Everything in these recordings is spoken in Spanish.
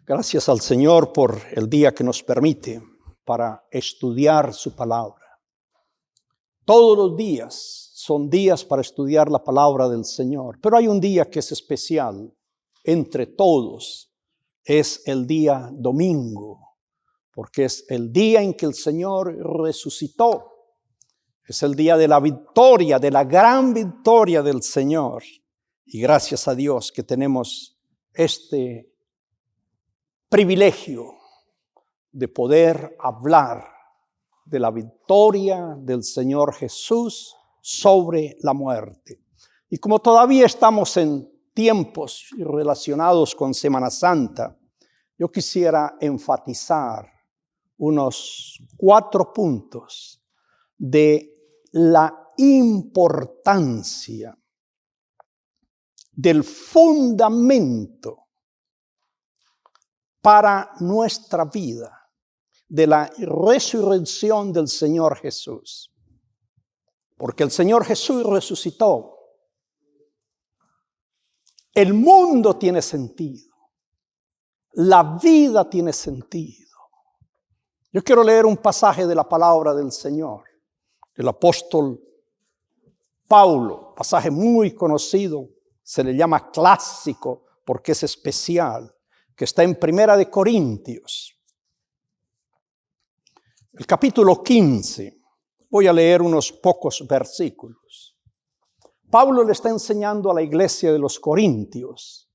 Gracias al Señor por el día que nos permite para estudiar su palabra. Todos los días son días para estudiar la palabra del Señor, pero hay un día que es especial entre todos. Es el día domingo, porque es el día en que el Señor resucitó. Es el día de la victoria, de la gran victoria del Señor. Y gracias a Dios que tenemos este privilegio de poder hablar de la victoria del Señor Jesús sobre la muerte. Y como todavía estamos en tiempos relacionados con Semana Santa, yo quisiera enfatizar unos 4 puntos de la importancia del fundamento para nuestra vida de la resurrección del Señor Jesús. Porque el Señor Jesús resucitó. El mundo tiene sentido. La vida tiene sentido. Yo quiero leer un pasaje de la palabra del Señor, del apóstol Pablo, pasaje muy conocido, se le llama clásico porque es especial, que está en Primera de Corintios, el capítulo 15. Voy a leer unos pocos versículos. Pablo le está enseñando a la iglesia de los Corintios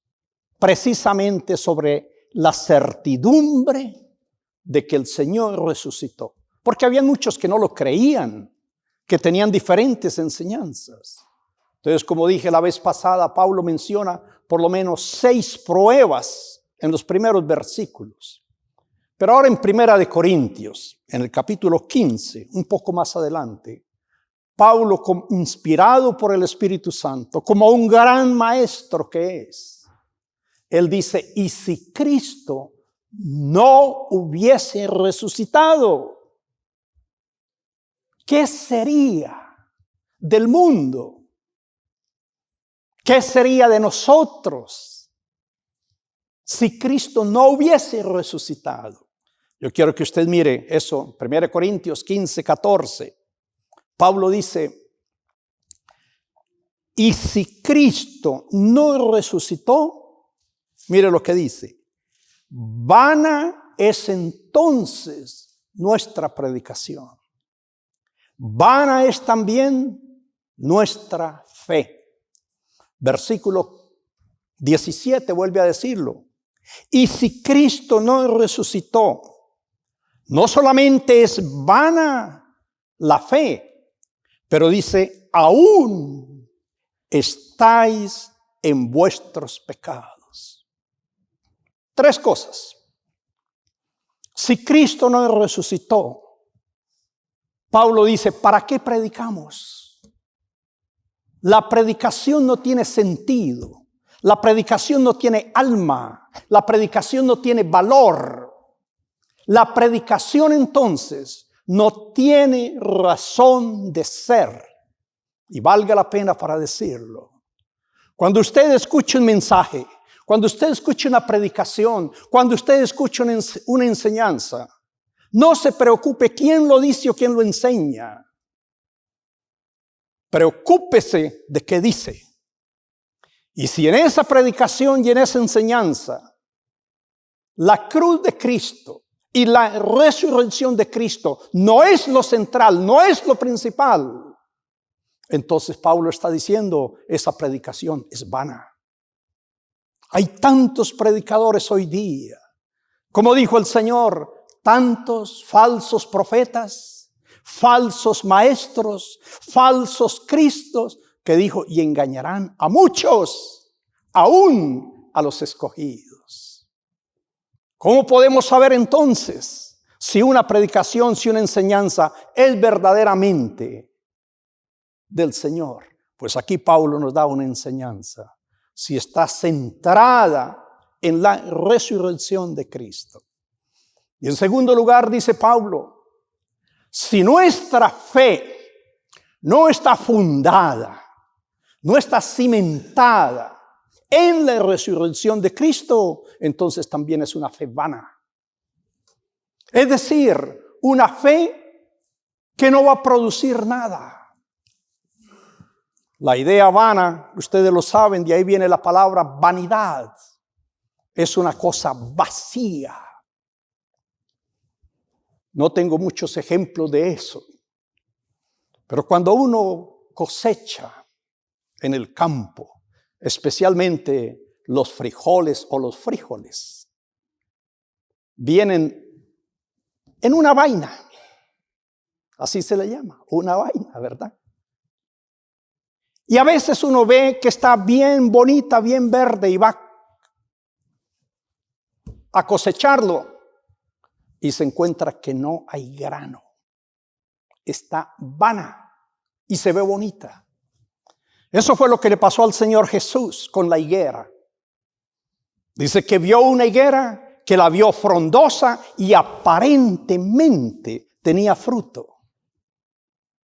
precisamente sobre la certidumbre de que el Señor resucitó. Porque había muchos que no lo creían, que tenían diferentes enseñanzas. Entonces, como dije la vez pasada, Pablo menciona por lo menos 6 pruebas en los primeros versículos. Pero ahora en Primera de Corintios, en el capítulo 15, un poco más adelante, Pablo, inspirado por el Espíritu Santo, como un gran maestro que es, él dice, ¿y si Cristo no hubiese resucitado? ¿Qué sería del mundo? ¿Qué sería de nosotros si Cristo no hubiese resucitado? Yo quiero que usted mire eso, 1 Corintios 15, 14. Pablo dice, y si Cristo no resucitó, mire lo que dice, vana es entonces nuestra predicación. Vana es también nuestra fe. Versículo 17 vuelve a decirlo. Y si Cristo no resucitó, no solamente es vana la fe, pero dice, aún estáis en vuestros pecados. 3 cosas. Si Cristo no resucitó, Pablo dice, ¿para qué predicamos? La predicación no tiene sentido. La predicación no tiene alma. La predicación no tiene valor. La predicación entonces no tiene razón de ser. Y valga la pena para decirlo. Cuando usted escucha un mensaje, cuando usted escucha una predicación, cuando usted escucha una enseñanza, no se preocupe quién lo dice o quién lo enseña. Preocúpese de qué dice. Y si en esa predicación y en esa enseñanza, la cruz de Cristo y la resurrección de Cristo no es lo central, no es lo principal, entonces Pablo está diciendo, esa predicación es vana. Hay tantos predicadores hoy día, como dijo el Señor, tantos falsos profetas, falsos maestros, falsos cristos, que dijo, y engañarán a muchos, aún a los escogidos. ¿Cómo podemos saber entonces si una predicación, si una enseñanza es verdaderamente del Señor? Pues aquí Pablo nos da una enseñanza, si está centrada en la resurrección de Cristo. Y en segundo lugar dice Pablo, si nuestra fe no está fundada, no está cimentada en la resurrección de Cristo, entonces también es una fe vana. Es decir, una fe que no va a producir nada. La idea vana, ustedes lo saben, de ahí viene la palabra vanidad. Es una cosa vacía. No tengo muchos ejemplos de eso. Pero cuando uno cosecha en el campo, especialmente los frijoles o los frijoles, vienen en una vaina. Así se le llama, una vaina, ¿verdad? Y a veces uno ve que está bien bonita, bien verde y va a cosecharlo y se encuentra que no hay grano. Está vana y se ve bonita. Eso fue lo que le pasó al Señor Jesús con la higuera. Dice que vio una higuera, que la vio frondosa y aparentemente tenía fruto.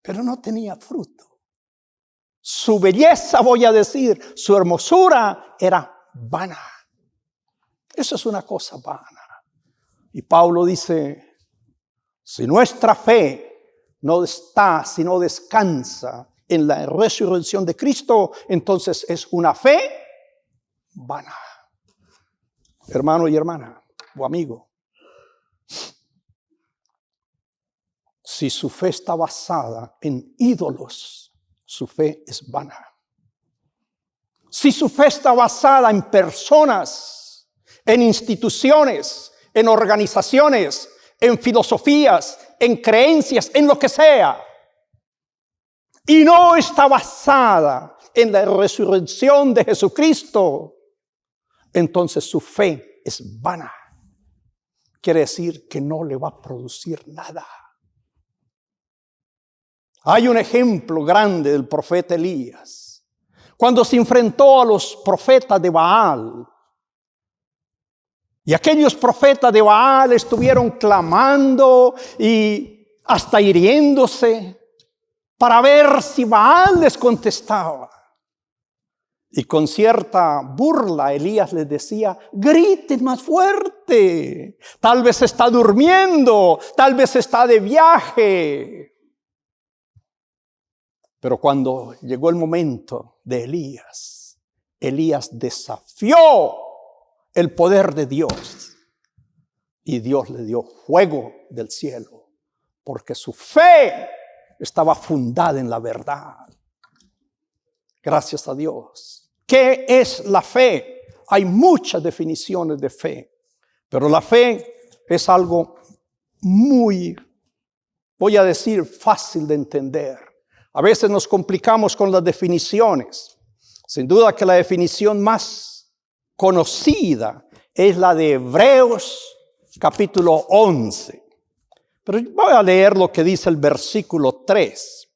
Pero no tenía fruto. Su belleza, voy a decir, su hermosura era vana. Eso es una cosa vana. Y Pablo dice, si nuestra fe no está, si no descansa en la resurrección de Cristo, entonces es una fe vana. Hermano y hermana, o amigo, si su fe está basada en ídolos, su fe es vana. Si su fe está basada en personas, en instituciones, en organizaciones, en filosofías, en creencias, en lo que sea, y no está basada en la resurrección de Jesucristo, entonces su fe es vana. Quiere decir que no le va a producir nada. Hay un ejemplo grande del profeta Elías. Cuando se enfrentó a los profetas de Baal, y aquellos profetas de Baal estuvieron clamando y hasta hiriéndose para ver si Baal les contestaba. Y con cierta burla Elías les decía, griten más fuerte, tal vez está durmiendo, tal vez está de viaje. Pero cuando llegó el momento de Elías, Elías desafió el poder de Dios y Dios le dio fuego del cielo porque su fe estaba fundada en la verdad. Gracias a Dios. ¿Qué es la fe? Hay muchas definiciones de fe, pero la fe es algo muy, voy a decir, fácil de entender. A veces nos complicamos con las definiciones. Sin duda que la definición más conocida es la de Hebreos capítulo 11. Pero voy a leer lo que dice el versículo 3.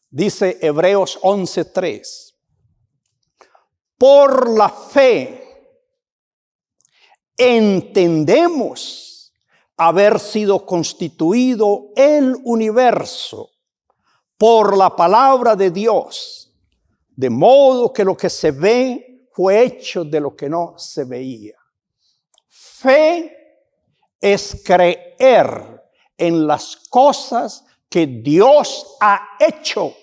Dice Hebreos 11:3. Por la fe entendemos haber sido constituido el universo por la palabra de Dios, de modo que lo que se ve fue hecho de lo que no se veía. Fe es creer en las cosas que Dios ha hecho,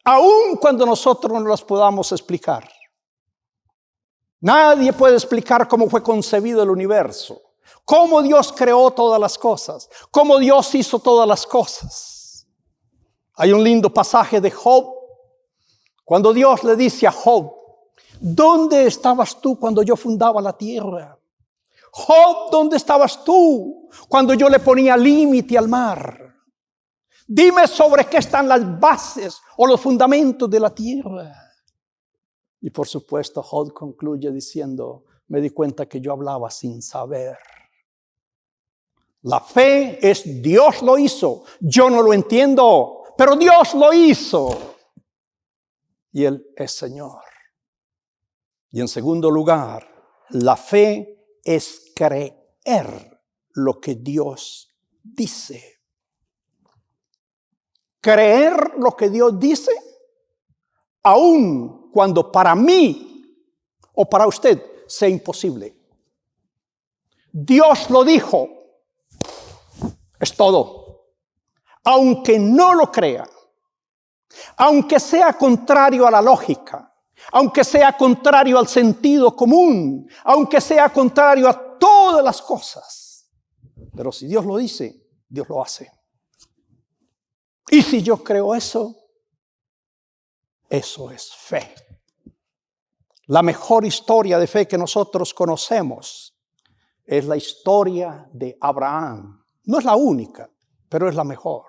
aun cuando nosotros no las podamos explicar. Nadie puede explicar cómo fue concebido el universo, cómo Dios creó todas las cosas, cómo Dios hizo todas las cosas. Hay un lindo pasaje de Job, cuando Dios le dice a Job, ¿dónde estabas tú cuando yo fundaba la tierra? Job, ¿dónde estabas tú cuando yo le ponía límite al mar? Dime sobre qué están las bases o los fundamentos de la tierra. Y por supuesto Job concluye diciendo, me di cuenta que yo hablaba sin saber. La fe es Dios lo hizo, yo no lo entiendo, pero Dios lo hizo. Y Él es Señor. Y en segundo lugar, la fe es creer lo que Dios dice. Creer lo que Dios dice, aun cuando para mí o para usted sea imposible. Dios lo dijo. Es todo. Aunque no lo crea, aunque sea contrario a la lógica, aunque sea contrario al sentido común, aunque sea contrario a todas las cosas. Pero si Dios lo dice, Dios lo hace. Y si yo creo eso es fe. La mejor historia de fe que nosotros conocemos es la historia de Abraham. No es la única, pero es la mejor.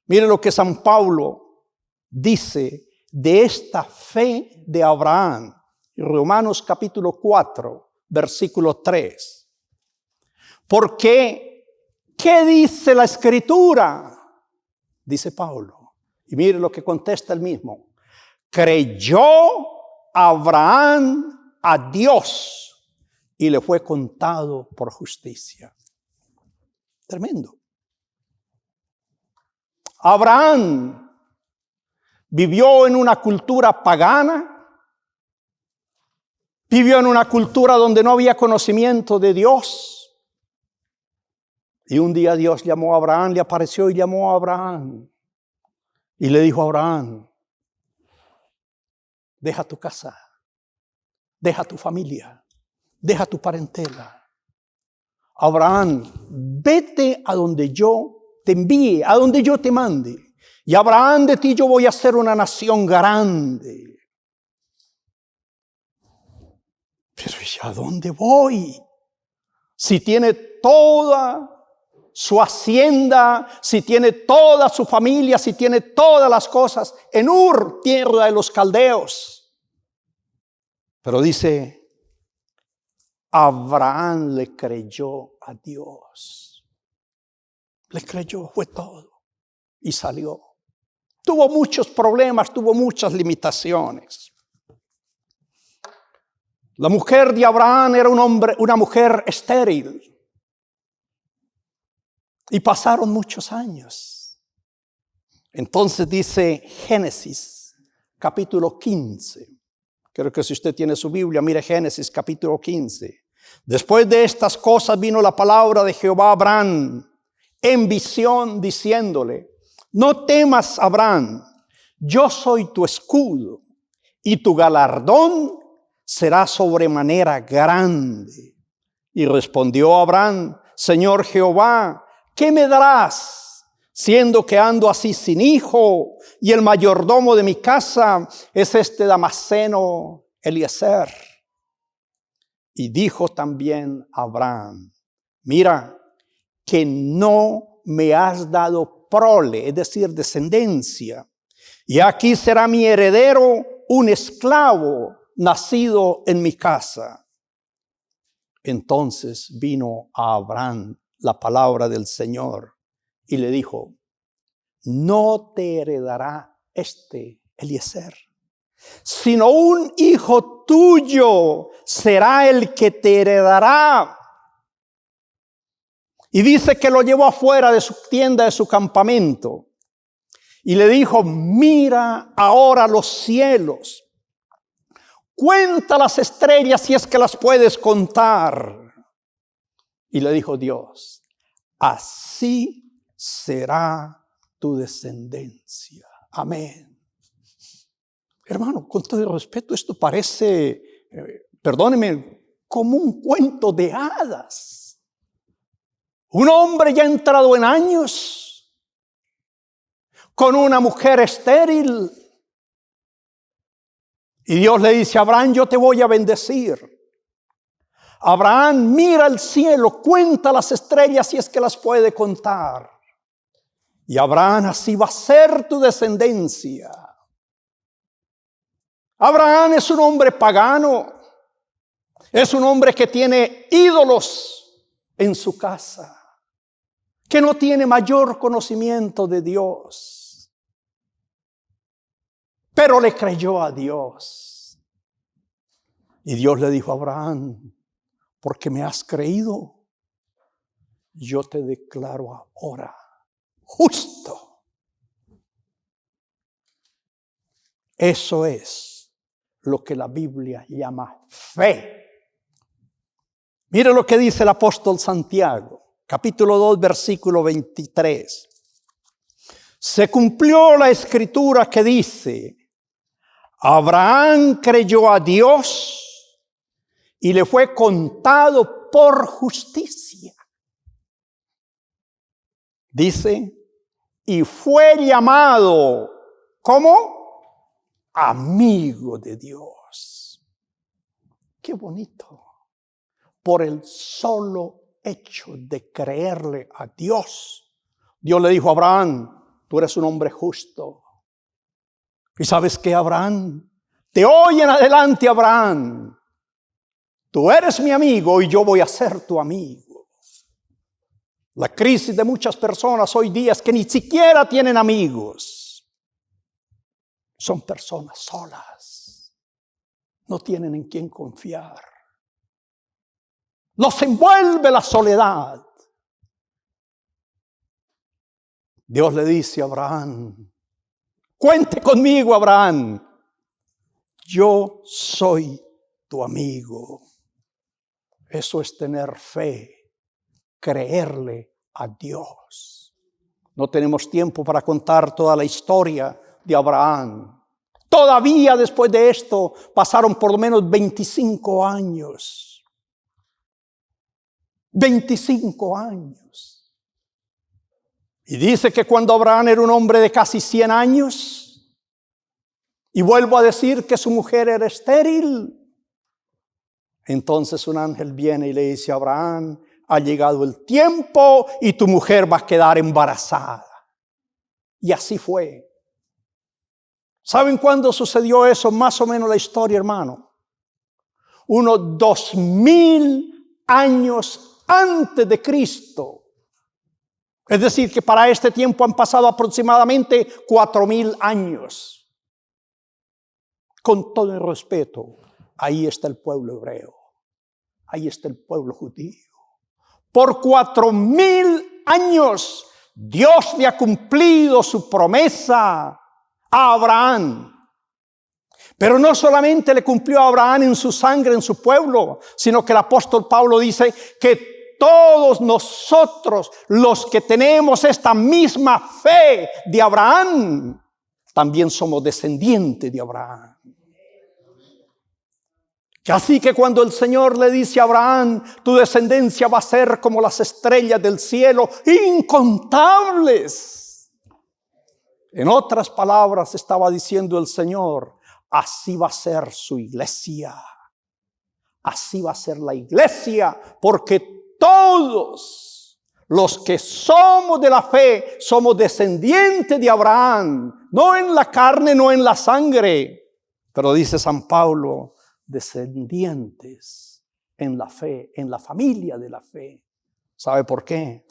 Mire lo que San Pablo dice de esta fe de Abraham. Romanos capítulo 4, versículo 3. Porque, ¿qué dice la Escritura? Dice Pablo. Y mire lo que contesta él mismo. Creyó Abraham a Dios y le fue contado por justicia. Tremendo. Abraham vivió en una cultura pagana, vivió en una cultura donde no había conocimiento de Dios. Y un día Dios llamó a Abraham, le apareció y llamó a Abraham. Y le dijo a Abraham, deja tu casa, deja tu familia, deja tu parentela. Abraham, vete a donde yo te envíe, a donde yo te mande. Y Abraham, de ti yo voy a hacer una nación grande. Pero ¿y a dónde voy? Si tiene toda su hacienda, si tiene toda su familia, si tiene todas las cosas en Ur, tierra de los caldeos. Pero dice, Abraham le creyó a Dios. Le creyó, fue todo. Y salió. Tuvo muchos problemas, tuvo muchas limitaciones. La mujer de Abraham era una mujer estéril. Y pasaron muchos años. Entonces dice Génesis, capítulo 15. Creo que si usted tiene su Biblia, mire Génesis, capítulo 15. Después de estas cosas vino la palabra de Jehová a Abraham en visión diciéndole, no temas, Abraham, yo soy tu escudo y tu galardón será sobremanera grande. Y respondió Abraham, Señor Jehová, ¿qué me darás, siendo que ando así sin hijo, y el mayordomo de mi casa es este Damaseno Eliezer? Y dijo también Abraham, mira, que no me has dado prole, es decir, descendencia, y aquí será mi heredero un esclavo nacido en mi casa. Entonces vino a Abraham la palabra del Señor y le dijo, no te heredará este Eliezer, sino un hijo tuyo será el que te heredará. Y dice que lo llevó afuera de su tienda, de su campamento, y le dijo, mira ahora los cielos, cuenta las estrellas si es que las puedes contar. Y le dijo Dios, así será tu descendencia. Amén. Hermano, con todo respeto, esto parece, perdóneme, como un cuento de hadas. Un hombre ya entrado en años, con una mujer estéril. Y Dios le dice a Abraham, yo te voy a bendecir. Abraham, mira el cielo, cuenta las estrellas si es que las puede contar. Y Abraham, así va a ser tu descendencia. Abraham es un hombre pagano. Es un hombre que tiene ídolos en su casa. Que no tiene mayor conocimiento de Dios. Pero le creyó a Dios. Y Dios le dijo a Abraham, porque me has creído, yo te declaro ahora justo. Eso es lo que la Biblia llama fe. Mire lo que dice el apóstol Santiago, capítulo 2, versículo 23. Se cumplió la escritura que dice: Abraham creyó a Dios y le fue contado por justicia. Dice, y fue llamado, ¿cómo? Amigo de Dios. Qué bonito. Por el solo hecho de creerle a Dios, Dios le dijo a Abraham: tú eres un hombre justo. ¿Y sabes qué, Abraham? De hoy en adelante, Abraham, tú eres mi amigo y yo voy a ser tu amigo. La crisis de muchas personas hoy día es que ni siquiera tienen amigos. Son personas solas. No tienen en quién confiar. Los envuelve la soledad. Dios le dice a Abraham: cuente conmigo, Abraham. Yo soy tu amigo. Eso es tener fe, creerle a Dios. No tenemos tiempo para contar toda la historia de Abraham. Todavía después de esto pasaron por lo menos 25 años. 25 años. Y dice que cuando Abraham era un hombre de casi 100 años, y vuelvo a decir que su mujer era estéril, entonces un ángel viene y le dice a Abraham: ha llegado el tiempo y tu mujer va a quedar embarazada. Y así fue. ¿Saben cuándo sucedió eso? Más o menos la historia, hermano. Unos 2000 años antes de Cristo. Es decir, que para este tiempo han pasado aproximadamente 4000 años. Con todo el respeto, ahí está el pueblo hebreo. Ahí está el pueblo judío. Por 4000 años, Dios le ha cumplido su promesa a Abraham. Pero no solamente le cumplió a Abraham en su sangre, en su pueblo, sino que el apóstol Pablo dice que todos nosotros, los que tenemos esta misma fe de Abraham, también somos descendientes de Abraham. Así que cuando el Señor le dice a Abraham: tu descendencia va a ser como las estrellas del cielo, incontables. En otras palabras estaba diciendo el Señor: así va a ser su iglesia. Así va a ser la iglesia, porque todos los que somos de la fe somos descendientes de Abraham, no en la carne, no en la sangre, pero dice San Pablo: descendientes en la fe, en la familia de la fe. ¿Sabe por qué?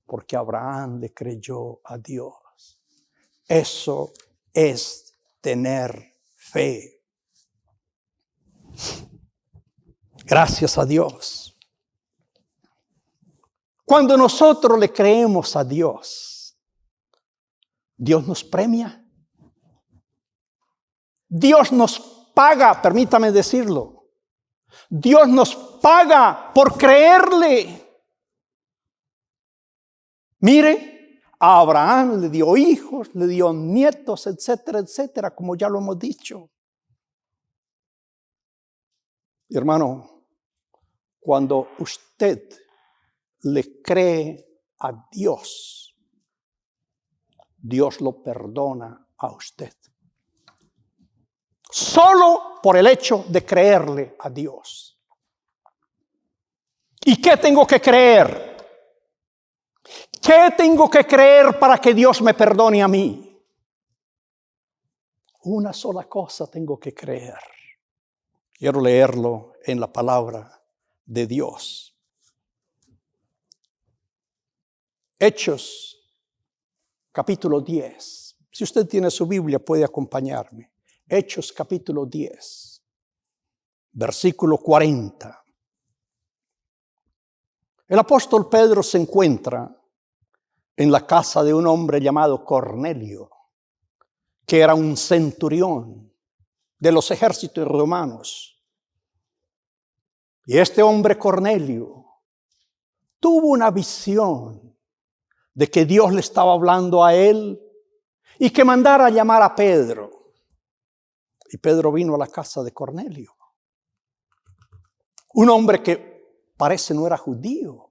Porque Abraham le creyó a Dios. Eso es tener fe. Gracias a Dios. Cuando nosotros le creemos a Dios, Dios nos premia. Dios nos paga, permítame decirlo. Dios nos paga por creerle. Mire, a Abraham le dio hijos, le dio nietos, etcétera, etcétera, como ya lo hemos dicho. Hermano, cuando usted le cree a Dios, Dios lo perdona a usted. Solo por el hecho de creerle a Dios. ¿Y qué tengo que creer? ¿Qué tengo que creer para que Dios me perdone a mí? Una sola cosa tengo que creer. Quiero leerlo en la palabra de Dios. Hechos, capítulo 10. Si usted tiene su Biblia, puede acompañarme. Hechos, capítulo 10, versículo 40. El apóstol Pedro se encuentra en la casa de un hombre llamado Cornelio, que era un centurión, de los ejércitos romanos. Y este hombre Cornelio tuvo una visión de que Dios le estaba hablando a él y que mandara a llamar a Pedro. Y Pedro vino a la casa de Cornelio. Un hombre que parece no era judío,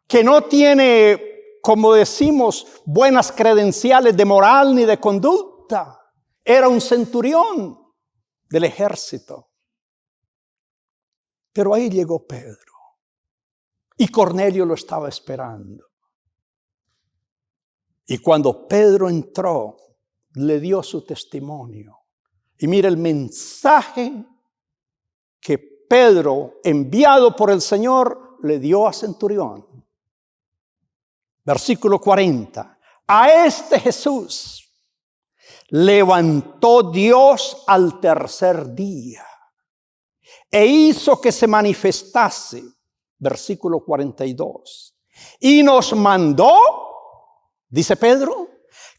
que no tiene, como decimos, buenas credenciales de moral ni de conducta. Era un centurión del ejército. Pero ahí llegó Pedro y Cornelio lo estaba esperando. Y cuando Pedro entró, le dio su testimonio. Y mira el mensaje que Pedro, enviado por el Señor, le dio a centurión. Versículo 40. A este Jesús levantó Dios al tercer día e hizo que se manifestase. Versículo 42. Y nos mandó, dice Pedro,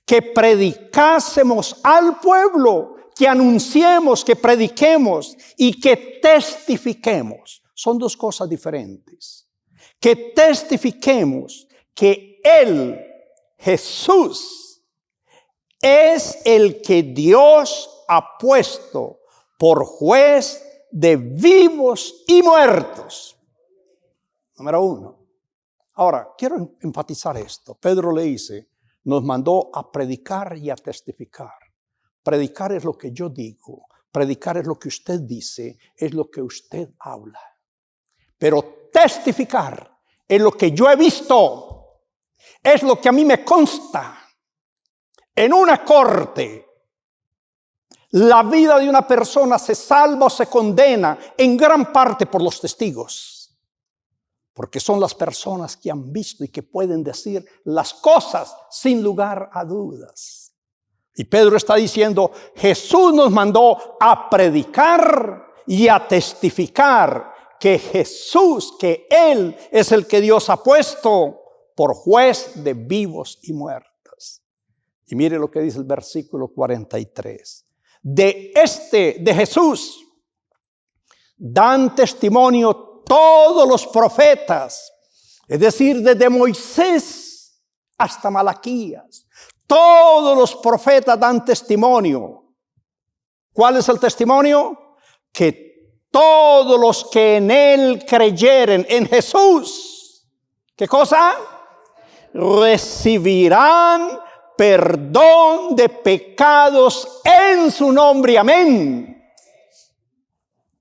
que predicásemos al pueblo, que anunciemos, que prediquemos y que testifiquemos. Son dos cosas diferentes. Que testifiquemos que Él, Jesús, es el que Dios ha puesto por juez de vivos y muertos. Número 1. Ahora, quiero enfatizar esto. Pedro le dice, nos mandó a predicar y a testificar. Predicar es lo que yo digo. Predicar es lo que usted dice, es lo que usted habla. Pero testificar es lo que yo he visto. Es lo que a mí me consta. En una corte, la vida de una persona se salva o se condena en gran parte por los testigos. Porque son las personas que han visto y que pueden decir las cosas sin lugar a dudas. Y Pedro está diciendo, Jesús nos mandó a predicar y a testificar que Jesús, que Él es el que Dios ha puesto por juez de vivos y muertos. Y mire lo que dice el versículo 43. De Jesús dan testimonio todos los profetas, es decir, desde Moisés hasta Malaquías. Todos los profetas dan testimonio. ¿Cuál es el testimonio? Que todos los que en Él creyeren, en Jesús, ¿qué cosa? Recibirán perdón de pecados en su nombre. Amén.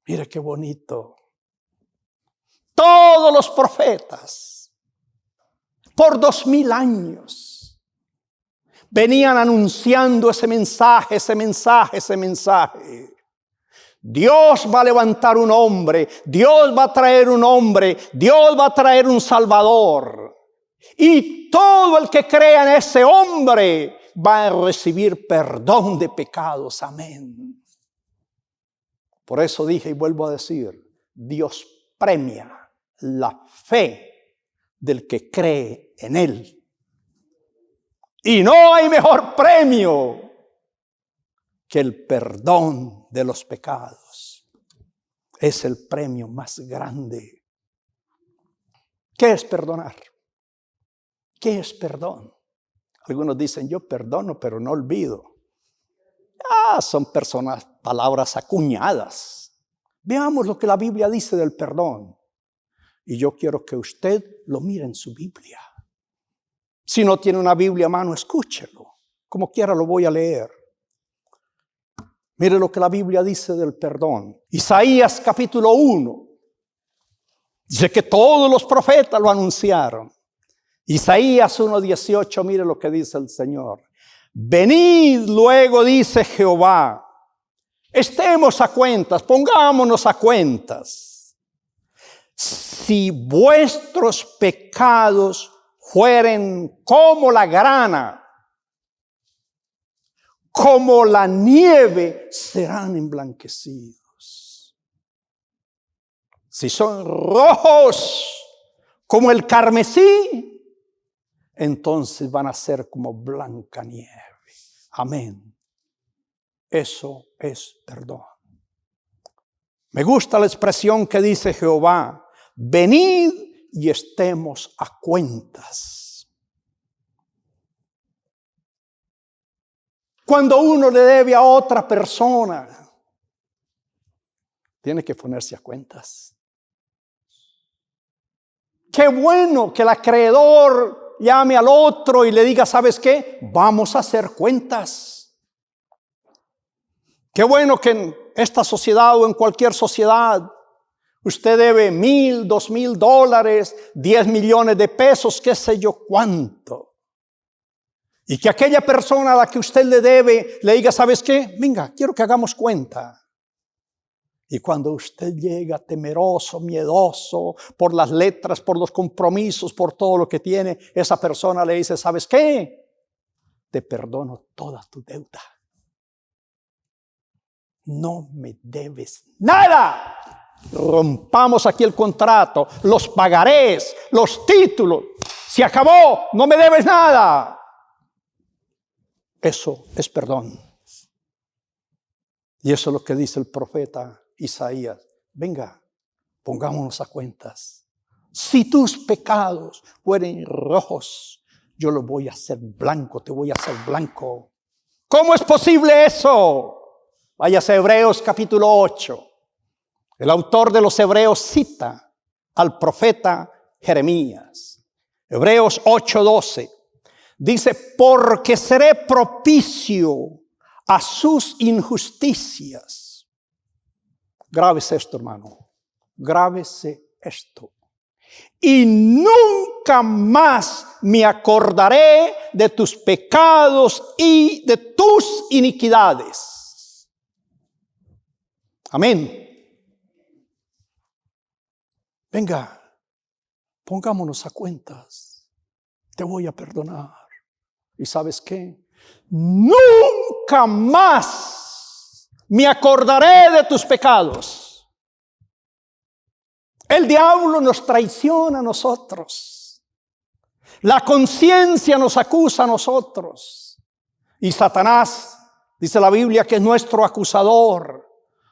Mira qué bonito. Todos los profetas, por 2000 años, venían anunciando ese mensaje, ese mensaje, ese mensaje. Dios va a levantar un hombre, Dios va a traer un hombre, Dios va a traer un Salvador. Y todo el que crea en ese hombre va a recibir perdón de pecados. Amén. Por eso dije y vuelvo a decir, Dios premia la fe del que cree en Él. Y no hay mejor premio que el perdón de los pecados. Es el premio más grande. ¿Qué es perdonar? ¿Qué es perdón? Algunos dicen, yo perdono, pero no olvido. Son palabras acuñadas. Veamos lo que la Biblia dice del perdón. Y yo quiero que usted lo mire en su Biblia. Si no tiene una Biblia a mano, escúchelo. Como quiera lo voy a leer. Mire lo que la Biblia dice del perdón. Isaías capítulo 1. Dice que todos los profetas lo anunciaron. Isaías 1:18, mire lo que dice el Señor. Venid luego, dice Jehová. Estemos a cuentas, pongámonos a cuentas. Si vuestros pecados fueren como la grana, como la nieve, serán emblanquecidos. Si son rojos como el carmesí, entonces van a ser como blanca nieve. Amén. Eso es perdón. Me gusta la expresión que dice Jehová: venid y estemos a cuentas. Cuando uno le debe a otra persona, tiene que ponerse a cuentas. Qué bueno que el acreedor llame al otro y le diga: ¿sabes qué? Vamos a hacer cuentas. Qué bueno que en esta sociedad o en cualquier sociedad usted debe $1,000, $2,000, 10 millones de pesos, qué sé yo cuánto. Y que aquella persona a la que usted le debe le diga: ¿sabes qué? Venga, quiero que hagamos cuenta. Y cuando usted llega temeroso, miedoso, por las letras, por los compromisos, por todo lo que tiene, esa persona le dice: ¿sabes qué? Te perdono toda tu deuda. No me debes nada. Rompamos aquí el contrato, los pagarés, los títulos. Se acabó, no me debes nada. Eso es perdón. Y eso es lo que dice el profeta Isaías: venga, pongámonos a cuentas. Si tus pecados fueren rojos, yo los voy a hacer blanco, te voy a hacer blanco. ¿Cómo es posible eso? Váyase a Hebreos capítulo 8. El autor de los Hebreos cita al profeta Jeremías. Hebreos 8:12. Dice: porque seré propicio a sus injusticias. Grábese esto, hermano. Grábese esto. Y nunca más me acordaré de tus pecados y de tus iniquidades. Amén. Venga, pongámonos a cuentas. Te voy a perdonar. ¿Y sabes qué? Nunca más me acordaré de tus pecados. El diablo nos traiciona a nosotros. La conciencia nos acusa a nosotros. Y Satanás, dice la Biblia, que es nuestro acusador.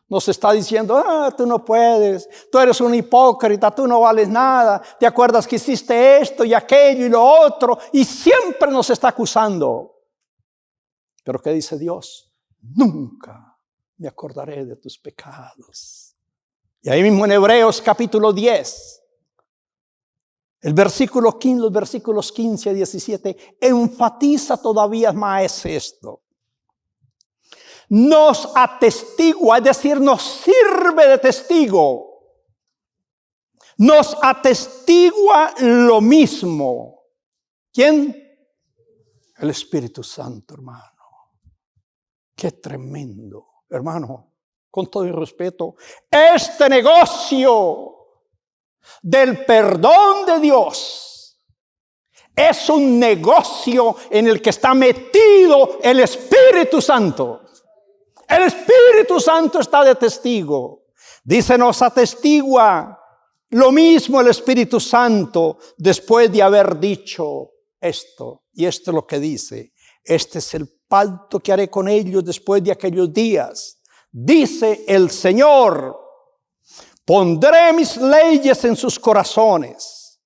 Nos está diciendo: tú no puedes, tú eres un hipócrita, tú no vales nada, te acuerdas que hiciste esto y aquello y lo otro, y siempre nos está acusando. Pero ¿qué dice Dios? Nunca me acordaré de tus pecados. Y ahí mismo en Hebreos capítulo 10, los versículos 15 a 17, enfatiza todavía más esto. Nos atestigua, es decir, nos sirve de testigo. Nos atestigua lo mismo. ¿Quién? El Espíritu Santo, hermano. Qué tremendo, hermano. Con todo el respeto, este negocio del perdón de Dios es un negocio en el que está metido el Espíritu Santo. El Espíritu Santo está de testigo. Dice: nos atestigua lo mismo el Espíritu Santo después de haber dicho esto. Y esto es lo que dice: este es el pacto que haré con ellos después de aquellos días. Dice el Señor: pondré mis leyes en sus corazones,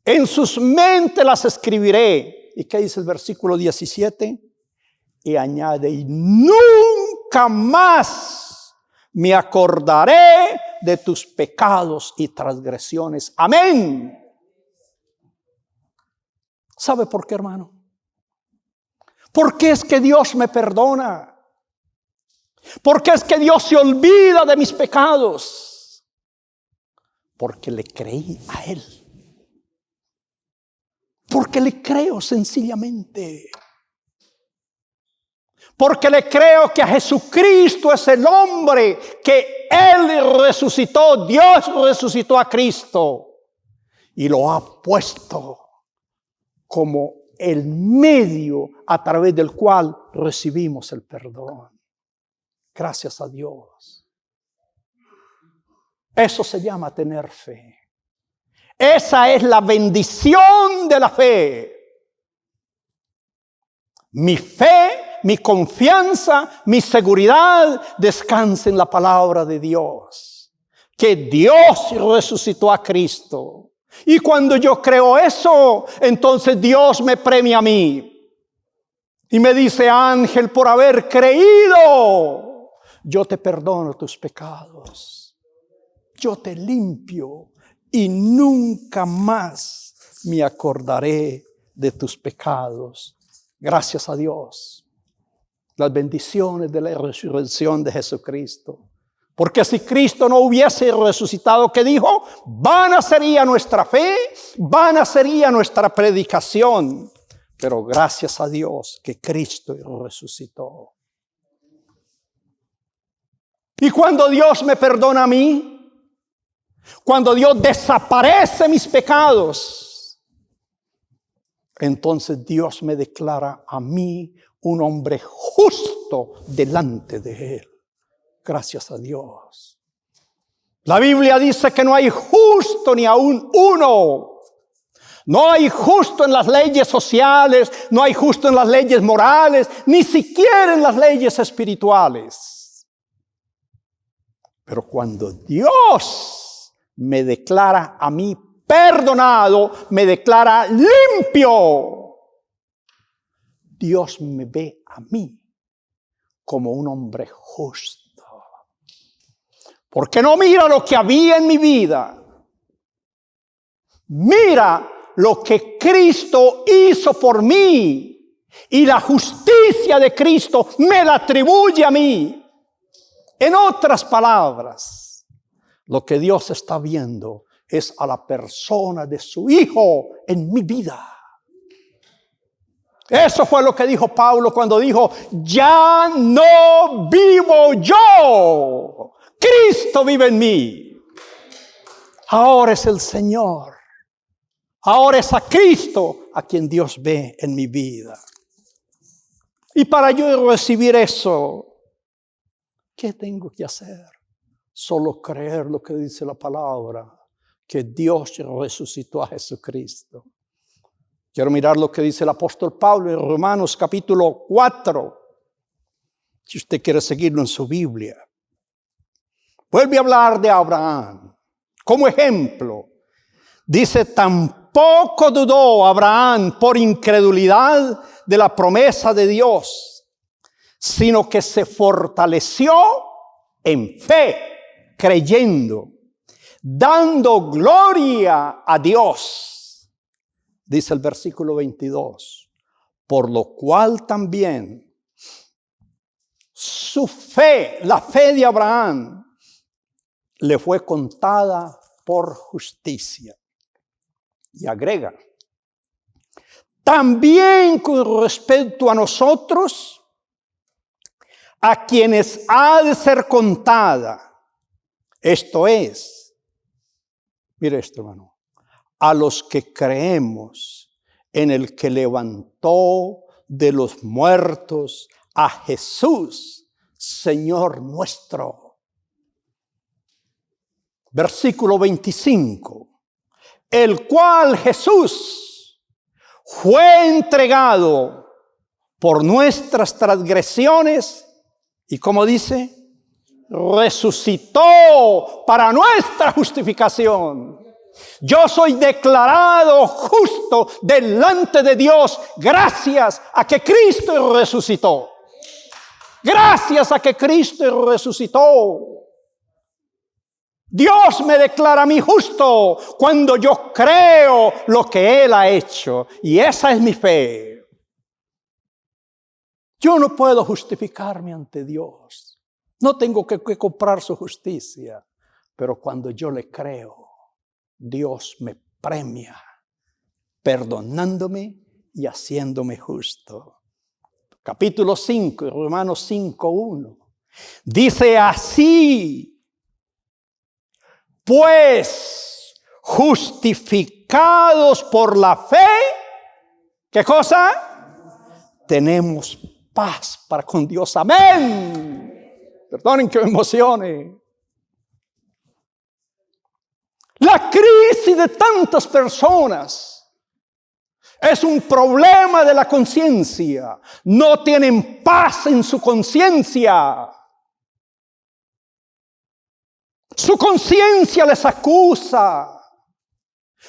en sus mentes las escribiré. ¿Y qué dice el versículo 17? Y añade: y nunca más me acordaré de tus pecados y transgresiones. Amén. ¿Sabe por qué, hermano? ¿Por qué es que Dios me perdona? ¿Por qué es que Dios se olvida de mis pecados? Porque le creí a Él. Porque le creo sencillamente. Porque le creo que a Jesucristo es el hombre que Él resucitó. Dios resucitó a Cristo y lo ha puesto como el medio a través del cual recibimos el perdón. Gracias a Dios. Eso se llama tener fe. Esa es la bendición de la fe. Mi fe mi confianza, mi seguridad descansa en la palabra de Dios. Que Dios resucitó a Cristo. Y cuando yo creo eso, entonces Dios me premia a mí. Y me dice: Ángel, por haber creído, yo te perdono tus pecados. Yo te limpio y nunca más me acordaré de tus pecados. Gracias a Dios. Las bendiciones de la resurrección de Jesucristo. Porque si Cristo no hubiese resucitado, ¿qué dijo? Vana sería nuestra fe, vana sería nuestra predicación. Pero gracias a Dios que Cristo resucitó. Y cuando Dios me perdona a mí, cuando Dios desaparece mis pecados, entonces Dios me declara a mí un hombre justo delante de Él. Gracias a Dios. La Biblia dice que no hay justo ni aún uno. No hay justo en las leyes sociales, no hay justo en las leyes morales, ni siquiera en las leyes espirituales. Pero cuando Dios me declara a mí perdonado, me declara limpio, Dios me ve a mí como un hombre justo. Porque no mira lo que había en mi vida. Mira lo que Cristo hizo por mí. Y la justicia de Cristo me la atribuye a mí. En otras palabras, lo que Dios está viendo es a la persona de su Hijo en mi vida. Eso fue lo que dijo Pablo cuando dijo: ya no vivo yo, Cristo vive en mí. Ahora es el Señor. Ahora es a Cristo a quien Dios ve en mi vida. Y para yo recibir eso, ¿qué tengo que hacer? Solo creer lo que dice la palabra, que Dios resucitó a Jesucristo. Quiero mirar lo que dice el apóstol Pablo en Romanos capítulo 4. Si usted quiere seguirlo en su Biblia. Vuelve a hablar de Abraham como ejemplo. Dice: tampoco dudó Abraham por incredulidad de la promesa de Dios, sino que se fortaleció en fe, creyendo, dando gloria a Dios. Dice el versículo 22, por lo cual también su fe, la fe de Abraham, le fue contada por justicia. Y agrega: también con respecto a nosotros, a quienes ha de ser contada, esto es, mire esto, hermano, a los que creemos en el que levantó de los muertos a Jesús, Señor nuestro. Versículo 25. El cual Jesús fue entregado por nuestras transgresiones y, como dice, resucitó para nuestra justificación. Yo soy declarado justo delante de Dios gracias a que Cristo resucitó. Gracias a que Cristo resucitó. Dios me declara a mí justo cuando yo creo lo que Él ha hecho. Y esa es mi fe. Yo no puedo justificarme ante Dios. No tengo que comprar su justicia. Pero cuando yo le creo, Dios me premia, perdonándome y haciéndome justo. Capítulo 5, Romanos 5:1. Dice así: pues justificados por la fe, ¿qué cosa? Tenemos paz para con Dios. Amén. Perdonen que me emocione. La crisis de tantas personas Es un problema de la conciencia. No tienen paz en su conciencia. Su conciencia les acusa.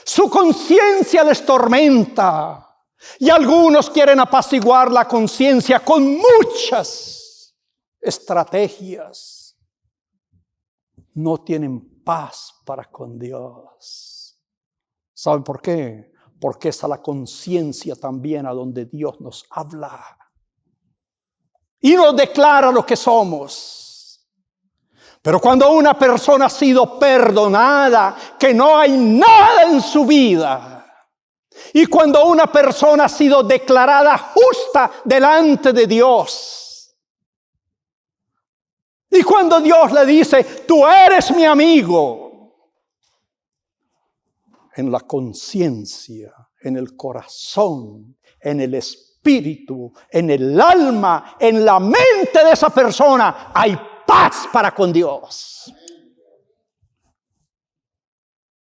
Su conciencia les tormenta. Y algunos quieren apaciguar la conciencia con muchas estrategias. No tienen paz para con Dios. ¿Saben por qué? Porque es a la conciencia también a donde Dios nos habla. Y nos declara lo que somos. Pero cuando una persona ha sido perdonada, que no hay nada en su vida. Y cuando una persona ha sido declarada justa delante de Dios. Y cuando Dios le dice, tú eres mi amigo. En la conciencia, en el corazón, en el espíritu, en el alma, en la mente de esa persona, hay paz para con Dios.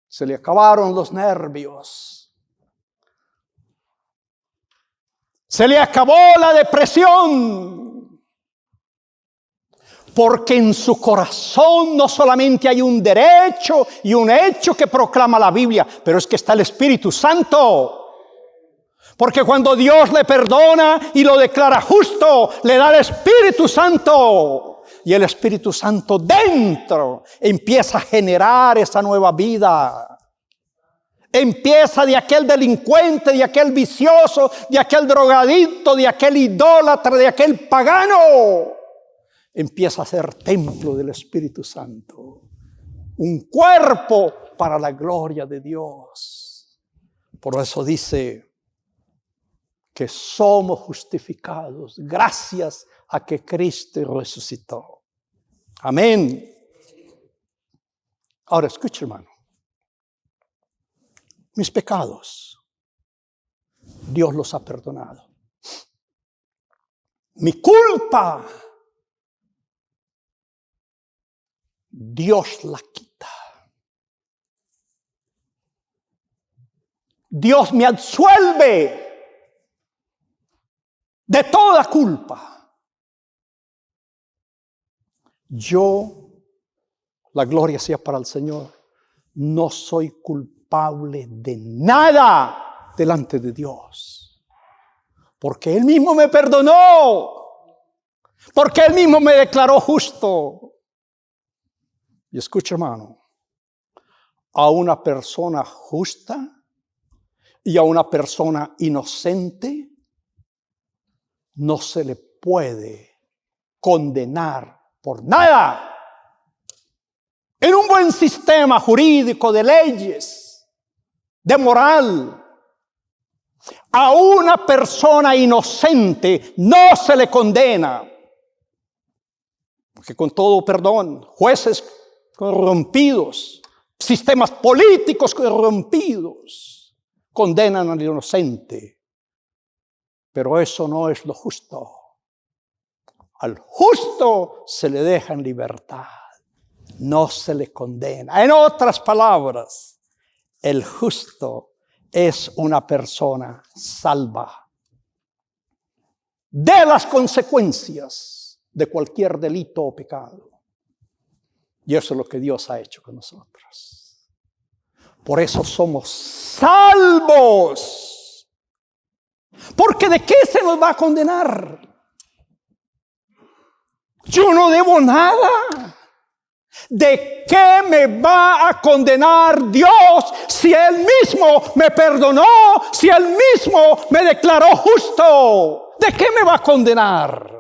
Se le acabaron los nervios. Se le acabó la depresión. Porque en su corazón no solamente hay un derecho y un hecho que proclama la Biblia, pero es que está el Espíritu Santo. Porque cuando Dios le perdona y lo declara justo, le da el Espíritu Santo. Y el Espíritu Santo dentro empieza a generar esa nueva vida. Empieza de aquel delincuente, de aquel vicioso, de aquel drogadicto, de aquel idólatra, de aquel pagano. Empieza a ser templo del Espíritu Santo. Un cuerpo para la gloria de Dios. Por eso dice que somos justificados gracias a que Cristo resucitó. Amén. Ahora escucha, hermano. Mis pecados, Dios los ha perdonado. Mi culpa, Dios la quita. Dios me absuelve de toda culpa. Yo, la gloria sea para el Señor, no soy culpable de nada delante de Dios. Porque Él mismo me perdonó. Porque Él mismo me declaró justo. Y escucha, hermano, a una persona justa y a una persona inocente no se le puede condenar por nada. En un buen sistema jurídico de leyes, de moral, a una persona inocente no se le condena. Porque con todo perdón, jueces corrompidos, sistemas políticos corrompidos, condenan al inocente. Pero eso no es lo justo. Al justo se le deja en libertad, no se le condena. En otras palabras, el justo es una persona salva de las consecuencias de cualquier delito o pecado. Y eso es lo que Dios ha hecho con nosotros. Por eso somos salvos. Porque ¿de qué se nos va a condenar? Yo no debo nada. ¿De qué me va a condenar Dios si Él mismo me perdonó, si Él mismo me declaró justo? ¿De qué me va a condenar?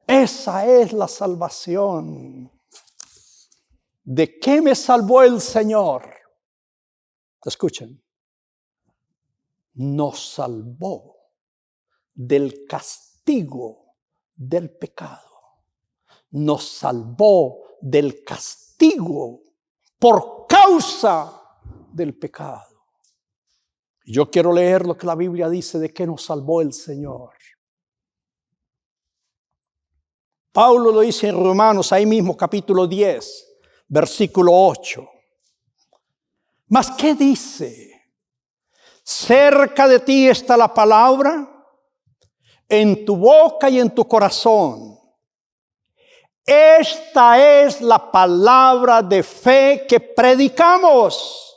Esa es la salvación. ¿De qué me salvó el Señor? Escuchen. Nos salvó del castigo del pecado. Nos salvó del castigo por causa del pecado. Yo quiero leer lo que la Biblia dice de que nos salvó el Señor. Pablo lo dice en Romanos, ahí mismo, capítulo 10, versículo 8. ¿Mas qué dice? Cerca de ti está la palabra, en tu boca y en tu corazón. Esta es la palabra de fe que predicamos.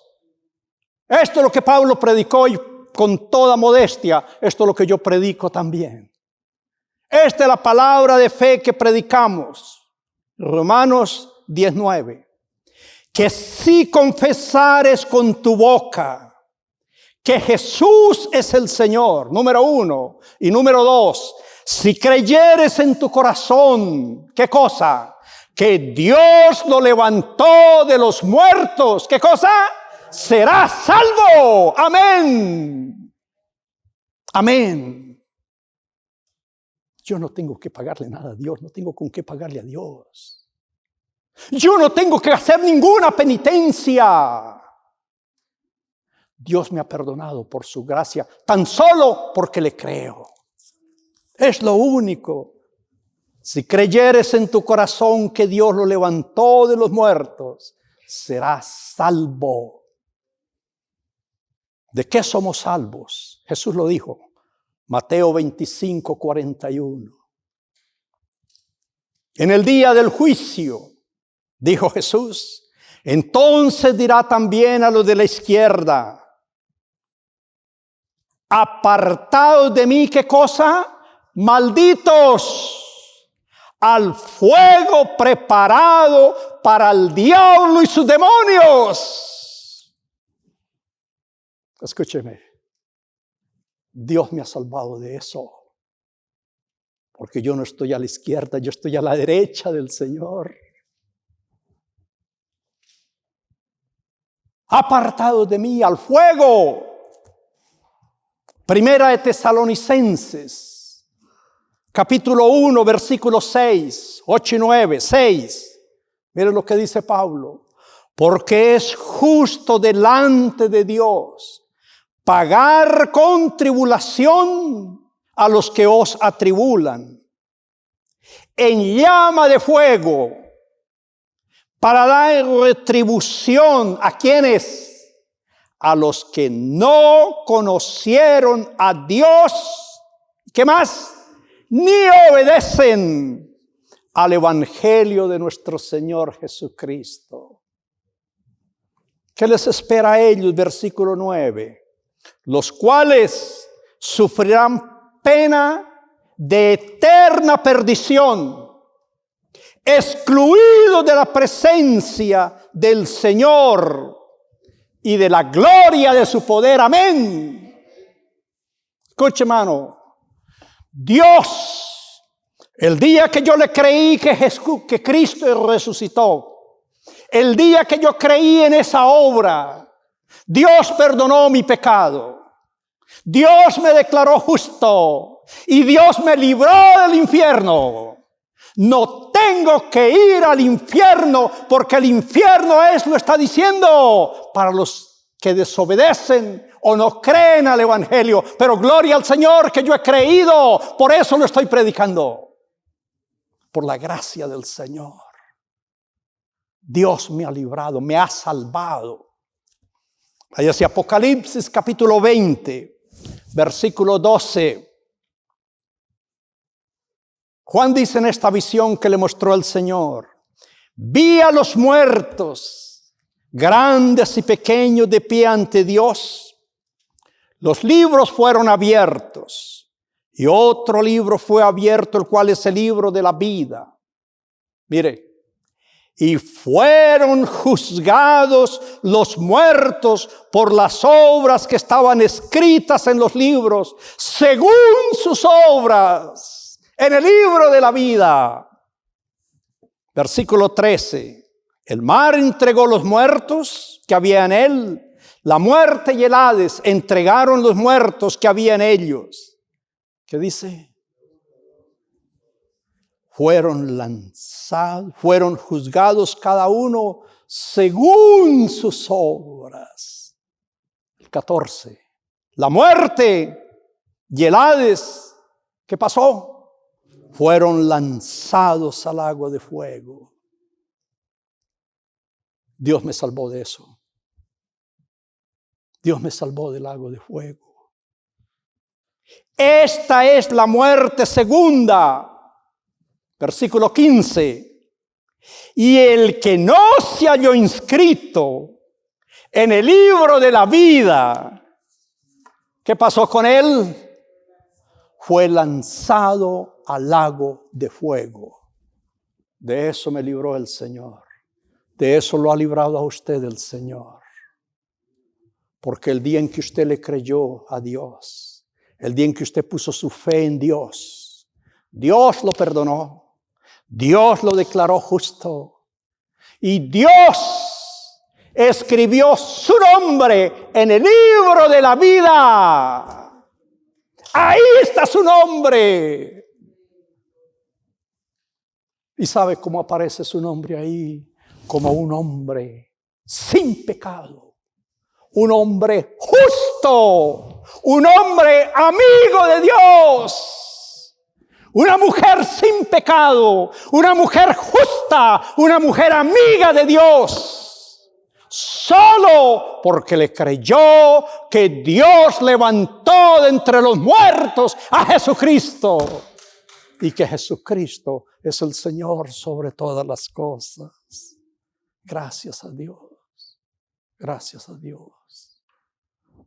Esto es lo que Pablo predicó y con toda modestia, esto es lo que yo predico también. Esta es la palabra de fe que predicamos. Romanos 19. Que si confesares con tu boca que Jesús es el Señor, número 1. Y número 2, si creyeres en tu corazón, ¿qué cosa? Que Dios lo levantó de los muertos, ¿qué cosa? Serás salvo. Amén. Amén. Yo no tengo que pagarle nada a Dios, no tengo con qué pagarle a Dios. Yo no tengo que hacer ninguna penitencia. Dios me ha perdonado por su gracia, tan solo porque le creo. Es lo único. Si creyeres en tu corazón que Dios lo levantó de los muertos, serás salvo. ¿De qué somos salvos? Jesús lo dijo. Mateo 25, 41. En el día del juicio, dijo Jesús, entonces dirá también a los de la izquierda, apartados de mí, ¿qué cosa? Malditos, al fuego preparado para el diablo y sus demonios. Escúcheme, Dios me ha salvado de eso, porque yo no estoy a la izquierda, yo estoy a la derecha del Señor. Apartados de mí, al fuego. Primera de Tesalonicenses, capítulo 1, versículo 6, 8 y 9, 6. Miren lo que dice Pablo. Porque es justo delante de Dios pagar con tribulación a los que os atribulan, en llama de fuego, para dar retribución a quienes, a los que no conocieron a Dios, ¿qué más? Ni obedecen al evangelio de nuestro Señor Jesucristo. ¿Qué les espera a ellos? Versículo 9. Los cuales sufrirán pena de eterna perdición, excluidos de la presencia del Señor y de la gloria de su poder. Amén. Escuche, hermano. Dios, el día que yo le creí que Cristo resucitó, el día que yo creí en esa obra, Dios perdonó mi pecado. Dios me declaró justo y Dios me libró del infierno. No tengo que ir al infierno, porque el infierno lo está diciendo, para los que desobedecen o no creen al evangelio. Pero gloria al Señor que yo he creído, por eso lo estoy predicando. Por la gracia del Señor. Dios me ha librado, me ha salvado. Ahí hacia Apocalipsis capítulo 20, versículo 12. Juan dice en esta visión que le mostró el Señor: vi a los muertos, grandes y pequeños, de pie ante Dios. Los libros fueron abiertos, y otro libro fue abierto, el cual es el libro de la vida. Mire, y fueron juzgados los muertos por las obras que estaban escritas en los libros, según sus obras, en el libro de la vida. Versículo 13. El mar entregó los muertos que había en él. La muerte y el Hades entregaron los muertos que había en ellos. ¿Qué dice? Fueron lanzados, fueron juzgados cada uno según sus obras. El 14. La muerte y el Hades, ¿qué pasó? Fueron lanzados al lago de fuego. Dios me salvó de eso. Dios me salvó del lago de fuego. Esta es la muerte segunda. Versículo 15. Y el que no se halló inscrito en el libro de la vida, ¿qué pasó con él? Fue lanzado al lago de fuego. De eso me libró el Señor. De eso lo ha librado a usted el Señor. Porque el día en que usted le creyó a Dios, el día en que usted puso su fe en Dios, Dios lo perdonó. Dios lo declaró justo. Y Dios escribió su nombre en el libro de la vida. Ahí está su nombre. ¿Y sabe cómo aparece su nombre ahí? Como un hombre sin pecado. Un hombre justo. Un hombre amigo de Dios. Una mujer sin pecado, una mujer justa, una mujer amiga de Dios. Solo porque le creyó que Dios levantó de entre los muertos a Jesucristo. Y que Jesucristo es el Señor sobre todas las cosas. Gracias a Dios. Gracias a Dios.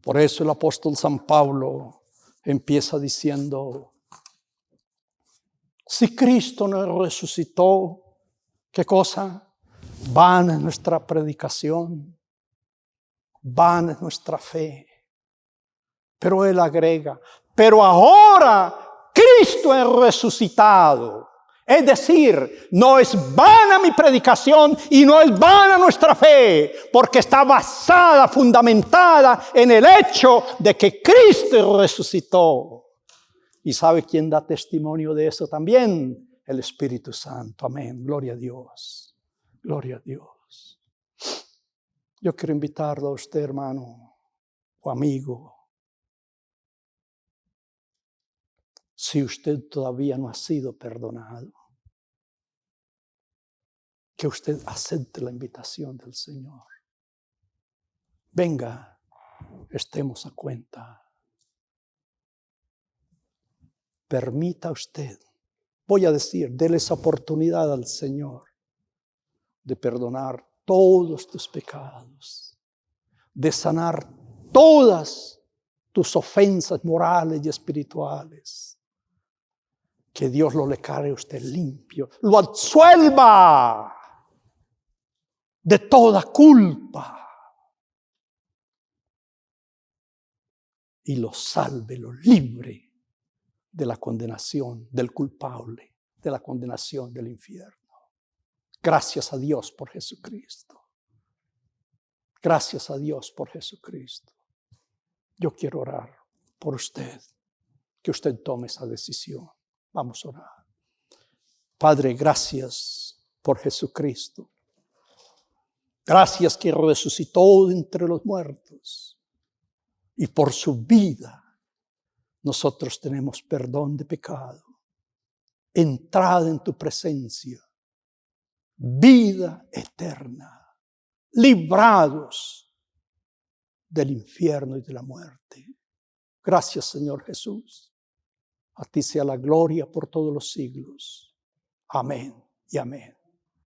Por eso el apóstol San Pablo empieza diciendo: si Cristo no resucitó, ¿qué cosa? Vana es nuestra predicación, vana es nuestra fe. Pero él agrega: pero ahora Cristo es resucitado. Es decir, no es vana mi predicación y no es vana nuestra fe, porque está basada, fundamentada en el hecho de que Cristo resucitó. ¿Y sabe quién da testimonio de eso también? El Espíritu Santo. Amén. Gloria a Dios. Gloria a Dios. Yo quiero invitarlo a usted, hermano o amigo. Si usted todavía no ha sido perdonado, que usted acepte la invitación del Señor. Venga, estemos a cuenta. Permita usted, voy a decir, déle esa oportunidad al Señor de perdonar todos tus pecados, de sanar todas tus ofensas morales y espirituales. Que Dios lo declare a usted limpio, lo absuelva de toda culpa y lo salve, lo libre de la condenación del culpable, de la condenación del infierno. Gracias a Dios por Jesucristo. Gracias a Dios por Jesucristo. Yo quiero orar por usted, que usted tome esa decisión. Vamos a orar. Padre, gracias por Jesucristo. Gracias que resucitó de entre los muertos. Y por su vida nosotros tenemos perdón de pecado, entrada en tu presencia, vida eterna, librados del infierno y de la muerte. Gracias, Señor Jesús. A ti sea la gloria por todos los siglos. Amén y amén.